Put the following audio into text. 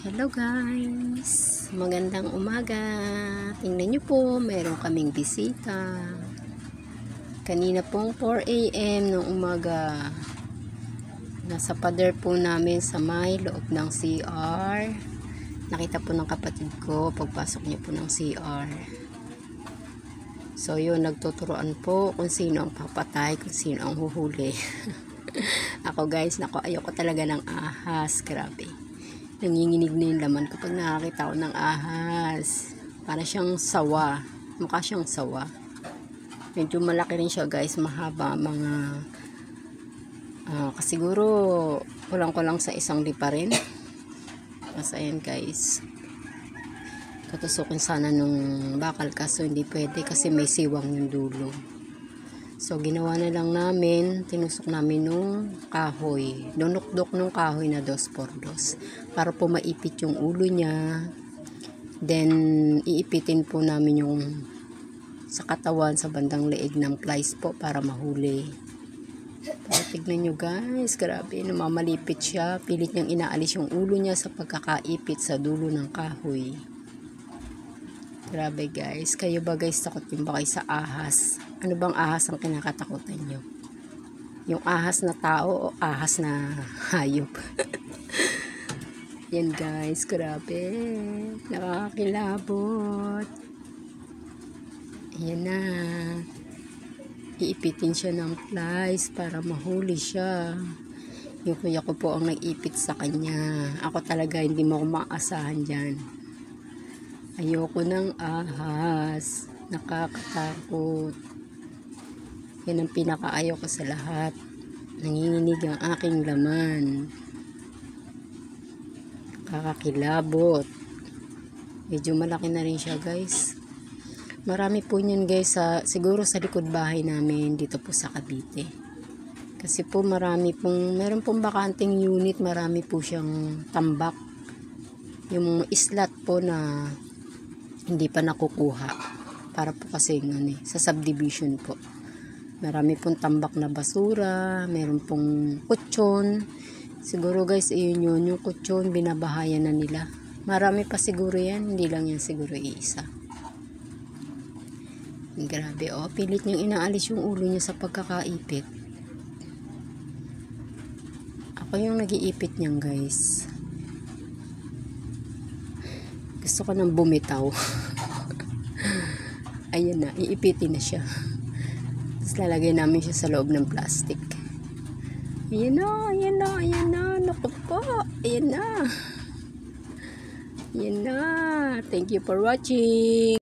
Hello guys, magandang umaga. Tingnan nyo po, mayroon kaming bisita. Kanina pong 4 AM ng umaga. Nasa pader po namin sa may loob ng CR. Nakita po ng kapatid ko pagpasok niya po ng CR. So yun, nagtuturoan po kung sino ang papatay, kung sino ang huhuli. Ako guys, ayoko talaga ng ahas, grabe. Nanginginig na yung laman kapag nakakita ko ng ahas. Para siyang sawa. Mukha siyang sawa. Medyo malaki rin siya guys. Mahaba. Mga kasiguro kulang-kulang sa isang lipa rin. Mas ayan guys. Katusukin sana nung bakal kaso hindi pwede kasi may siwang yung dulo. So, ginawa na lang namin, tinusok namin nung kahoy. Dunukdok nung kahoy na 2x2 para po maipit yung ulo niya. Then, iipitin po namin yung sa katawan, sa bandang leeg ng plies po para mahuli. Pero tignan nyo guys, grabe, namamalipit siya. Pilit niyang inaalis yung ulo niya sa pagkakaipit sa dulo ng kahoy. Grabe guys, kayo ba guys takot yung ba kayo sa ahas? Ano bang ahas ang kinakatakutan nyo? Yung ahas na tao o ahas na hayop? Yan guys, grabe. Nakakakilabot. Ayan na. Iipitin siya ng flies para mahuli siya. Yung kuya ko po ang nag-ipit sa kanya. Ako talaga hindi mo maasahan dyan. Ayoko ng ahas. Nakakatakot. Yan ang pinakaayaw ko sa lahat. Nanginginig ang aking laman. Kakakilabot. Medyo malaki na rin siya guys. Marami po niyan guys siguro sa likod bahay namin dito po sa Cavite. Kasi po meron pong bakanting unit. Marami po siyang tambak. Yung islat po na hindi pa nakukuha para po kasi sa subdivision po marami pong tambak na basura, meron pong kutsyon siguro guys, yun yung kutsyon binabahayan na nila, marami pa siguro yan, hindi lang yan siguro iisa. Grabe pilit niyang inaalis yung ulo niya sa pagkakaipit. Ako yung nag-iipit niyan guys. Gusto ko nang bumitaw. Ayan na, iipitin na siya. Tapos lalagay namin siya sa loob ng plastic. Ayan na, ayan na, ayan na. Naku po, ayan na. Ayan na. Thank you for watching.